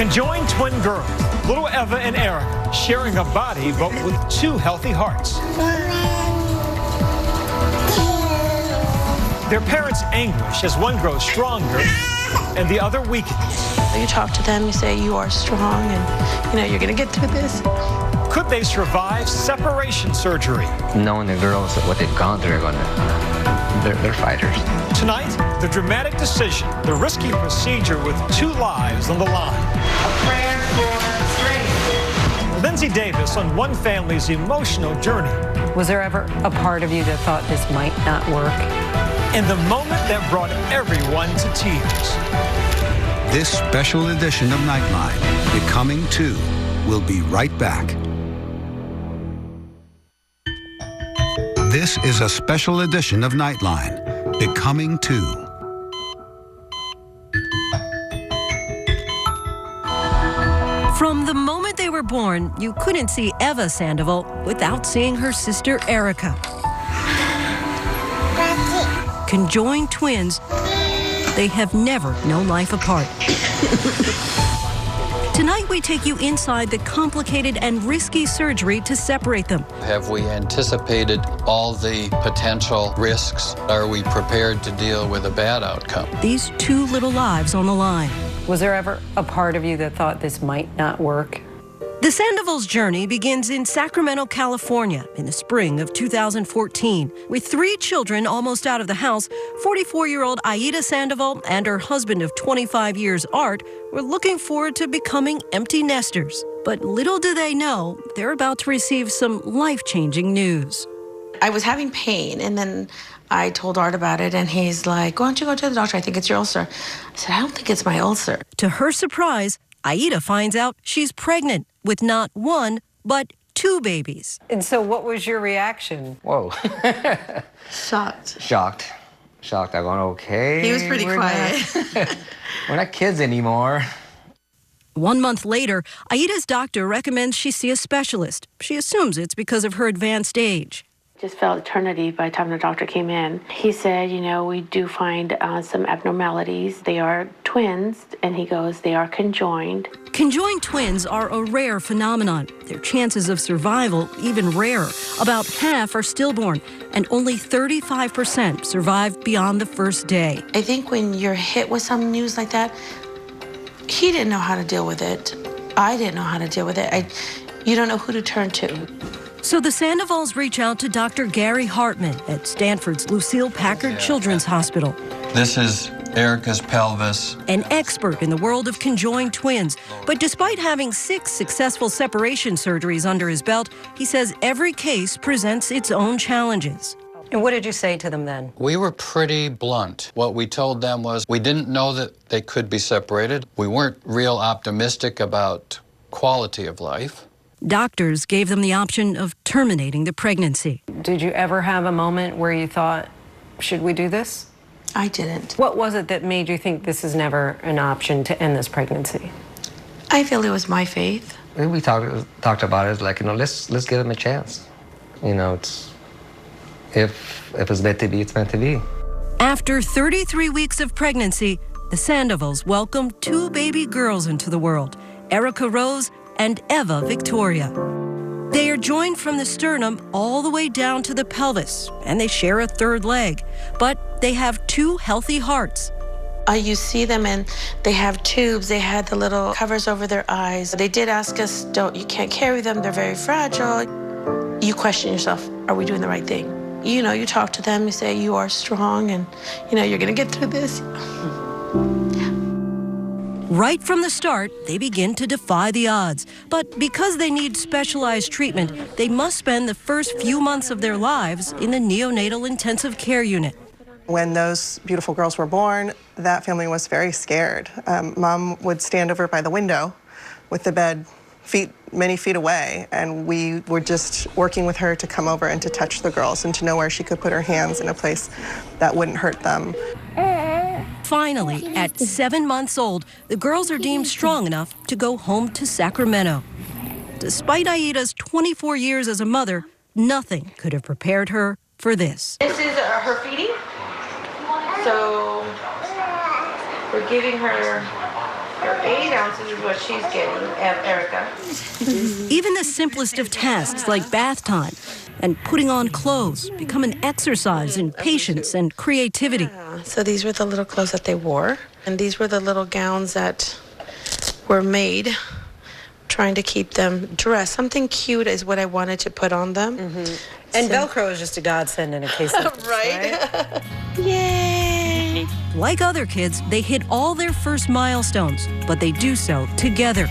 Conjoined twin girls, little Eva and Erika, sharing a body but with two healthy hearts. Their parents' anguish as one grows stronger and the other weakens. You talk to them, you say you are strong and you're gonna get through this. Could they survive separation surgery? Knowing the girls, what they've gone through, they're fighters. Tonight, the dramatic decision, the risky procedure with two lives on the line. A prayer for strength. Lindsay Davis on one family's emotional journey. Was there ever a part of you that thought this might not work? In the moment that brought everyone to tears. This special edition of Nightline, Becoming Two, will be right back. This is a special edition of Nightline, Becoming Two. From the moment they were born, you couldn't see Eva Sandoval without seeing her sister Erika. Conjoined twins, they have never known life apart. Tonight, we take you inside the complicated and risky surgery to separate them. Have we anticipated all the potential risks? Are we prepared to deal with a bad outcome? These two little lives on the line. Was there ever a part of you that thought this might not work? The Sandoval's journey begins in Sacramento, California in the spring of 2014. With three children almost out of the house, 44-year-old Aida Sandoval and her husband of 25 years, Art, were looking forward to becoming empty nesters. But little do they know, they're about to receive some life-changing news. I was having pain, and then I told Art about it, and he's like, why don't you go to the doctor? I think it's your ulcer. I said, I don't think it's my ulcer. To her surprise, Aida finds out she's pregnant with not one, but two babies. And so what was your reaction? Whoa. Shocked. Shocked. I'm going, okay. He was pretty quiet. We're not kids anymore. 1 month later, Aida's doctor recommends she see a specialist. She assumes it's because of her advanced age. Just felt eternity by the time the doctor came in. He said, we do find some abnormalities. They are twins, and he goes, they are conjoined. Conjoined twins are a rare phenomenon. Their chances of survival even rarer. About half are stillborn, and only 35% survive beyond the first day. I think when you're hit with some news like that, he didn't know how to deal with it. I didn't know how to deal with it. You don't know who to turn to. So the Sandovals reach out to Dr. Gary Hartman at Stanford's Lucille Packard Children's Hospital. This is Erika's pelvis. An expert in the world of conjoined twins. But despite having 6 successful separation surgeries under his belt, he says every case presents its own challenges. And what did you say to them then? We were pretty blunt. What we told them was we didn't know that they could be separated. We weren't real optimistic about quality of life. Doctors gave them the option of terminating the pregnancy. Did you ever have a moment where you thought, should we do this? I didn't. What was it that made you think this is never an option to end this pregnancy? I feel it was my faith. We talked about it, like, let's give them a chance. It's if it's meant to be, it's meant to be. After 33 weeks of pregnancy, the Sandovals welcomed 2 baby girls into the world, Erika Rose and Eva Victoria. They are joined from the sternum all the way down to the pelvis, and they share a third leg. But they have 2 healthy hearts. You see them, and they have tubes. They had the little covers over their eyes. They did ask us, you can't carry them. They're very fragile. You question yourself, are we doing the right thing? You talk to them, you say you are strong, and you're gonna get through this. Right from the start, they begin to defy the odds. But because they need specialized treatment, they must spend the first few months of their lives in the neonatal intensive care unit. When those beautiful girls were born, that family was very scared. Mom would stand over by the window with the bed many feet away, and we were just working with her to come over and to touch the girls and to know where she could put her hands in a place that wouldn't hurt them. Finally, at 7 months old, the girls are deemed strong enough to go home to Sacramento. Despite Aida's 24 years as a mother, nothing could have prepared her for this. This is her feeding. So we're giving her 8 ounces is what she's getting, Erika. Even the simplest of tasks like bath time and putting on clothes become an exercise in patience and creativity. So these were the little clothes that they wore, and these were the little gowns that were made, trying to keep them dressed. Something cute is what I wanted to put on them. And Velcro is just a godsend in a case like this, right? Yay! Like other kids, they hit all their first milestones, but they do so together.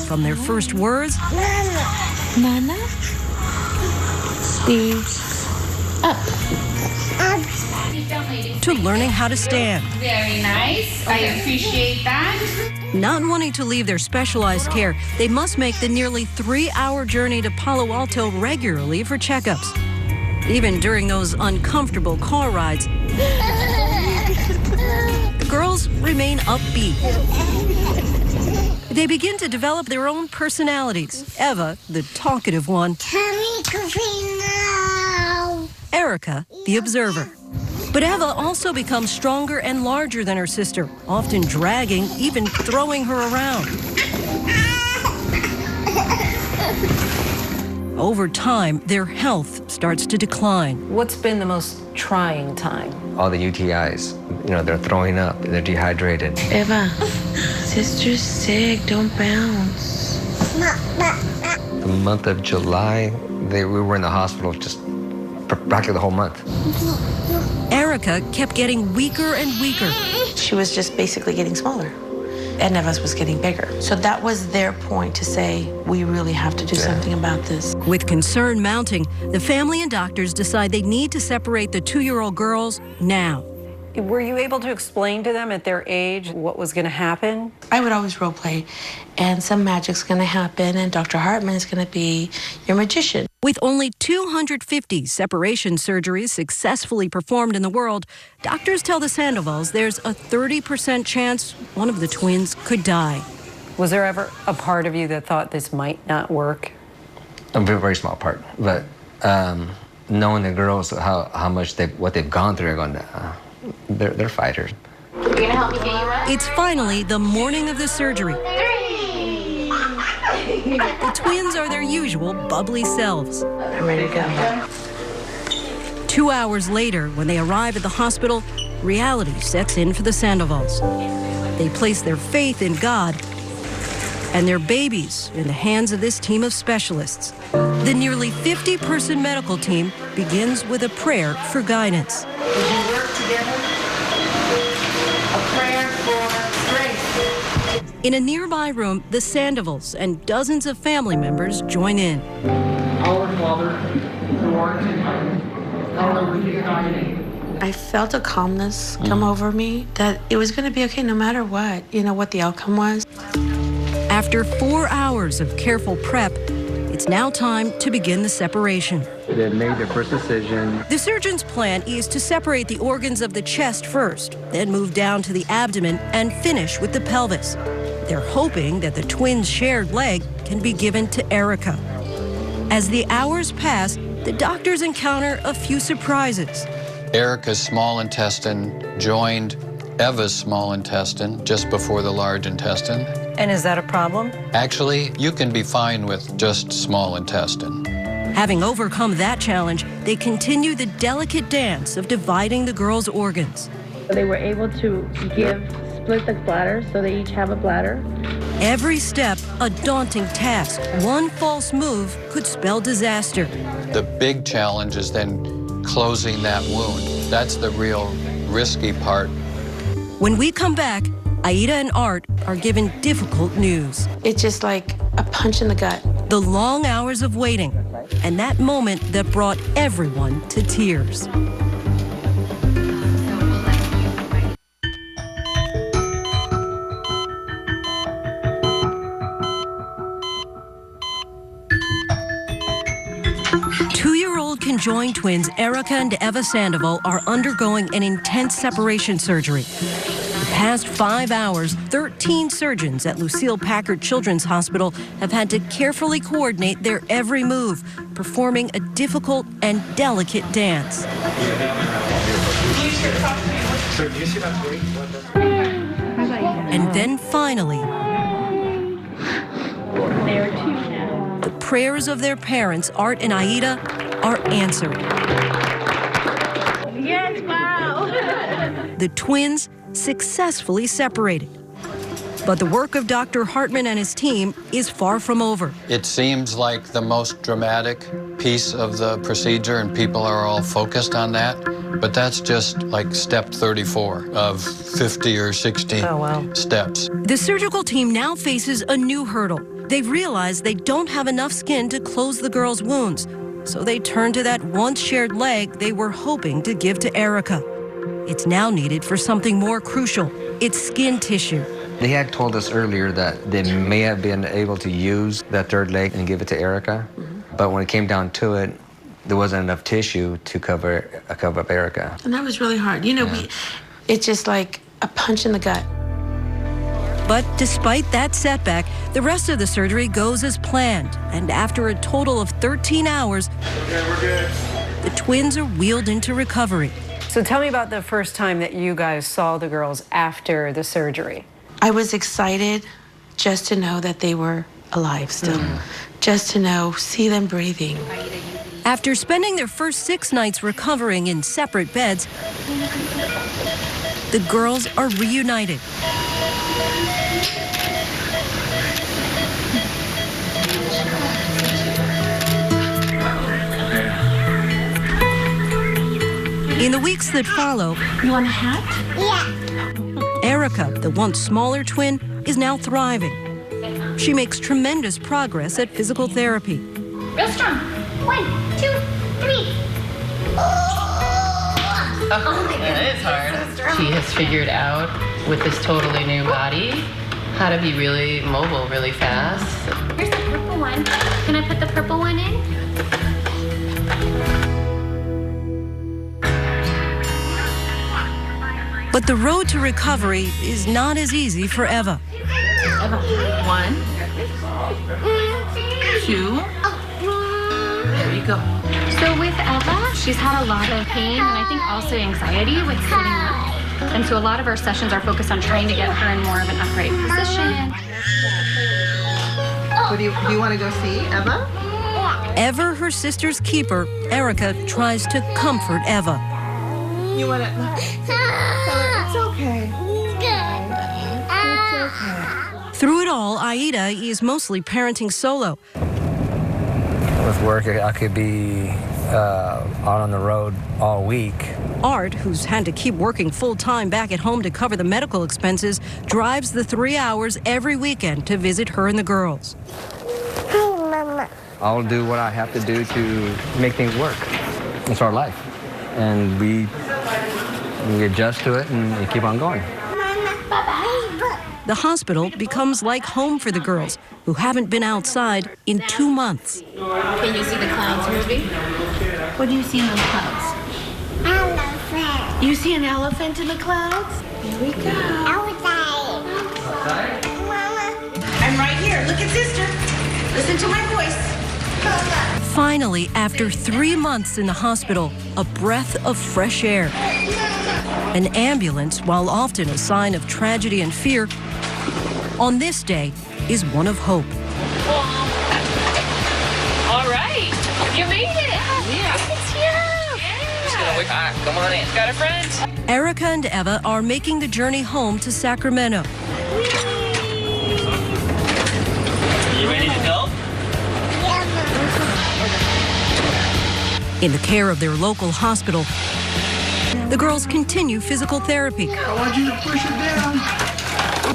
From their first words, Nana, to learning how to stand. Very nice. I appreciate that. Not wanting to leave their specialized care, they must make the nearly 3-hour journey to Palo Alto regularly for checkups. Even during those uncomfortable car rides, the girls remain upbeat. They begin to develop their own personalities. Eva, the talkative one. Erika, the observer. But Eva also becomes stronger and larger than her sister, often dragging, even throwing her around. Over time, their health starts to decline. What's been the most trying time? All the UTIs, they're throwing up, they're dehydrated. Eva, sister's sick, don't bounce. The month of July, we were in the hospital just practically the whole month. Erika kept getting weaker and weaker. She was just basically getting smaller, and Eva's was getting bigger. So that was their point to say, we really have to do something about this. With concern mounting, the family and doctors decide they need to separate the 2-year-old girls now. Were you able to explain to them at their age what was going to happen? I would always role play, and some magic's going to happen, and Dr. Hartman is going to be your magician. With only 250 separation surgeries successfully performed in the world, doctors tell the Sandovals there's a 30% chance one of the twins could die. Was there ever a part of you that thought this might not work? A very, very small part, but knowing the girls, how much what they've gone through, they're fighters. You're gonna help me get you up? It's finally the morning of the surgery. The twins are their usual bubbly selves. I'm ready to go. 2 hours later, when they arrive at the hospital, reality sets in for the Sandovals. They place their faith in God and their babies in the hands of this team of specialists. The nearly 50-person medical team begins with a prayer for guidance. Would you work together? A prayer for strength. In a nearby room, the Sandovals and dozens of family members join in. Our Father, who art in heaven, hallowed be thy name. I felt a calmness come over me, that it was going to be okay no matter what, what the outcome was. After 4 hours of careful prep, it's now time to begin the separation. They made their first decision. The surgeon's plan is to separate the organs of the chest first, then move down to the abdomen and finish with the pelvis. They're hoping that the twins' shared leg can be given to Erika. As the hours pass, the doctors encounter a few surprises. Erika's small intestine joined Eva's small intestine just before the large intestine. And is that a problem? Actually, you can be fine with just small intestine. Having overcome that challenge, they continue the delicate dance of dividing the girls' organs. They were able to split the bladder, so they each have a bladder. Every step, a daunting task. One false move could spell disaster. The big challenge is then closing that wound. That's the real risky part. When we come back, Aida and Art are given difficult news. It's just like a punch in the gut. The long hours of waiting, and that moment that brought everyone to tears. Two-year-old conjoined twins Erika and Eva Sandoval are undergoing an intense separation surgery. The past 5 hours, 13 surgeons at Lucille Packard Children's Hospital have had to carefully coordinate their every move, performing a difficult and delicate dance. And then finally, the prayers of their parents, Art and Aida, are answered. Yes, wow. The twins successfully separated. But the work of Dr. Hartman and his team is far from over. It seems like the most dramatic piece of the procedure, and people are all focused on that. But that's just like step 34 of 50 or 60 steps. The surgical team now faces a new hurdle. They've realized they don't have enough skin to close the girl's wounds, so they turn to that once shared leg they were hoping to give to Erika. It's now needed for something more crucial. It's skin tissue. They had told us earlier that they may have been able to use that third leg and give it to Erika, but when it came down to it, there wasn't enough tissue to cover up Erika. And that was really hard. You know, it's just like a punch in the gut. But despite that setback, the rest of the surgery goes as planned. And after a total of 13 hours, the twins are wheeled into recovery. So tell me about the first time that you guys saw the girls after the surgery. I was excited just to know that they were alive still. Just to know, see them breathing. After spending their first 6 nights recovering in separate beds, the girls are reunited. In the weeks that follow, You want a hat? Yeah. Erika, the once smaller twin, is now thriving. She makes tremendous progress at physical therapy. Real strong. 1, 2, 3. That is hard. She has figured out, with this totally new body, how to be really mobile really fast. Here's the purple one. Can I put the purple one in? But the road to recovery is not as easy for Eva. Eva, 1, 2. There you go. So with Eva, she's had a lot of pain and I think also anxiety with sitting up. And so a lot of our sessions are focused on trying to get her in more of an upright position. Do you want to go see Eva? Ever her sister's keeper, Erika tries to comfort Eva. You want to tell her it's okay. It's okay. Through it all, Aida is mostly parenting solo. With work, I could be out on the road all week. Art, who's had to keep working full-time back at home to cover the medical expenses, drives the 3 hours every weekend to visit her and the girls. I'll do what I have to do to make things work. It's our life. And we adjust to it and keep on going. The hospital becomes like home for the girls, who haven't been outside in 2 months. Can you see the clouds moving? What do you see in those clouds? Elephant. You see an elephant in the clouds? Here we go. Outside. Mama. I'm right here. Look at sister. Listen to my voice. Finally, after 3 months in the hospital, a breath of fresh air. An ambulance, while often a sign of tragedy and fear, on this day is one of hope. All right, you made it. Yeah. It's you. Yeah. Just gonna wait. Come on in. Got a friend? Erika and Eva are making the journey home to Sacramento. You ready to go? In the care of their local hospital, the girls continue physical therapy. I want you to push it down.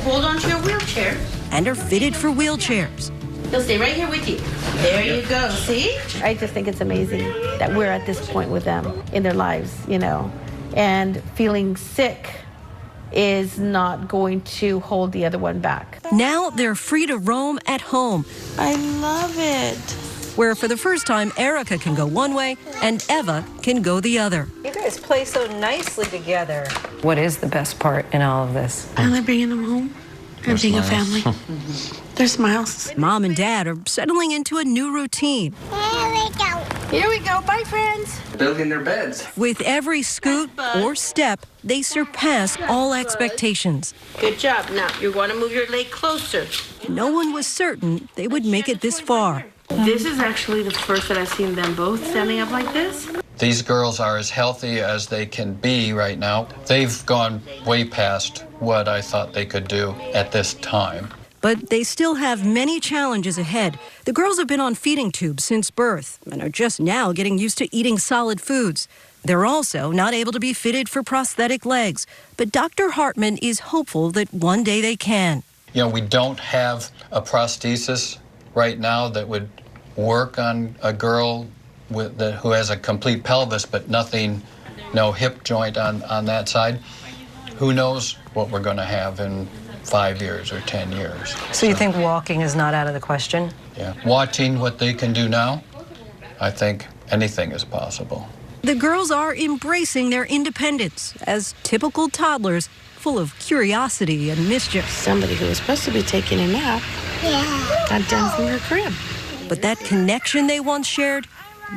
Hold on to your wheelchair. And are fitted for wheelchairs. He'll stay right here with you. There you go. See? I just think it's amazing that we're at this point with them in their lives, you know, and feeling sick is not going to hold the other one back. Now they're free to roam at home. I love it. Where for the first time, Erika can go one way and Eva can go the other. You guys play so nicely together. What is the best part in all of this? I like bringing them home and being a family. Their smiles. Mom and Dad are settling into a new routine. Here we go. Here we go. Bye, friends. Building their beds. With every scoot or step, they surpass all expectations. Good job. Now, you're going to move your leg closer. No one was certain they would make it this far. This is actually the first that I've seen them both standing up like this. These girls are as healthy as they can be right now. They've gone way past what I thought they could do at this time. But they still have many challenges ahead. The girls have been on feeding tubes since birth and are just now getting used to eating solid foods. They're also not able to be fitted for prosthetic legs. But Dr. Hartman is hopeful that one day they can. You know, we don't have a prosthesis right now that would work on a girl who has a complete pelvis, but nothing, no hip joint on that side. Who knows what we're going to have in 5 years or 10 years. So you think walking is not out of the question? Yeah. Watching what they can do now, I think anything is possible. The girls are embracing their independence as typical toddlers, full of curiosity and mischief. Somebody who was supposed to be taking a nap got done from her crib. But that connection they once shared,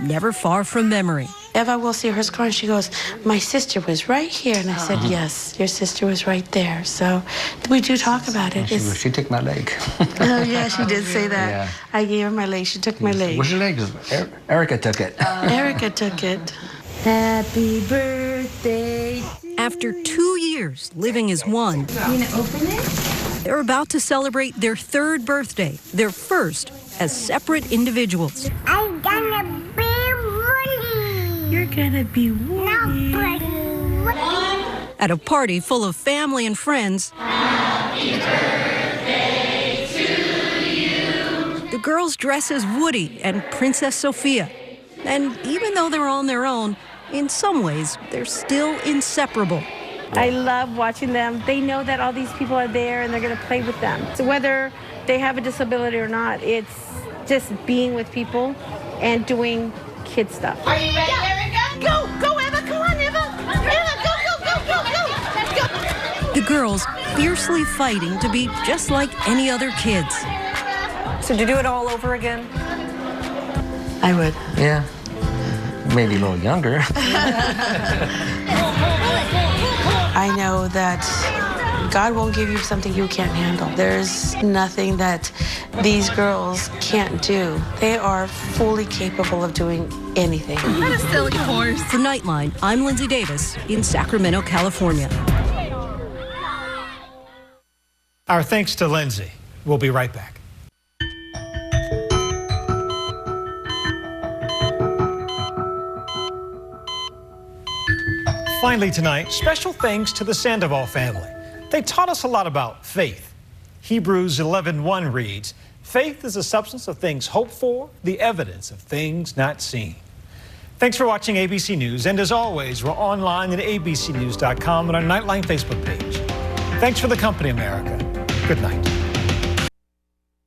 never far from memory. Eva will see her scar and she goes, my sister was right here. And I said, yes, your sister was right there. So we do talk about it. She took my leg. Oh, yeah, she did say that. Yeah. I gave her my leg. She took my leg. Where's your leg? Erika took it. Erika took it. Happy birthday. After 2 years living as one, You gonna open it? they're about to celebrate their third birthday, their first as separate individuals. I'm gonna be Woody. You're gonna be Woody. At a party full of family and friends, Happy birthday to you. the girls dress as Woody and Princess Sophia. And even though they're on their own, in some ways, they're still inseparable. I love watching them. They know that all these people are there and they're going to play with them. So whether they have a disability or not, it's just being with people and doing kid stuff. Are you ready, Erika? Go, go, Eva. Come on, Eva. Eva, go. The girls fiercely fighting to be just like any other kids. So to do it all over again? I would. Yeah. Maybe a little younger. I know that God won't give you something you can't handle. There's nothing that these girls can't do. They are fully capable of doing anything. What a silly horse. For Nightline, I'm Lindsay Davis in Sacramento, California. Our thanks to Lindsay. We'll be right back. Finally tonight, special thanks to the Sandoval family. They taught us a lot about faith. Hebrews 11:1 reads, faith is the substance of things hoped for, the evidence of things not seen. Thanks for watching ABC News, and as always, we're online at abcnews.com and our Nightline Facebook page. Thanks for the company, America. Good night.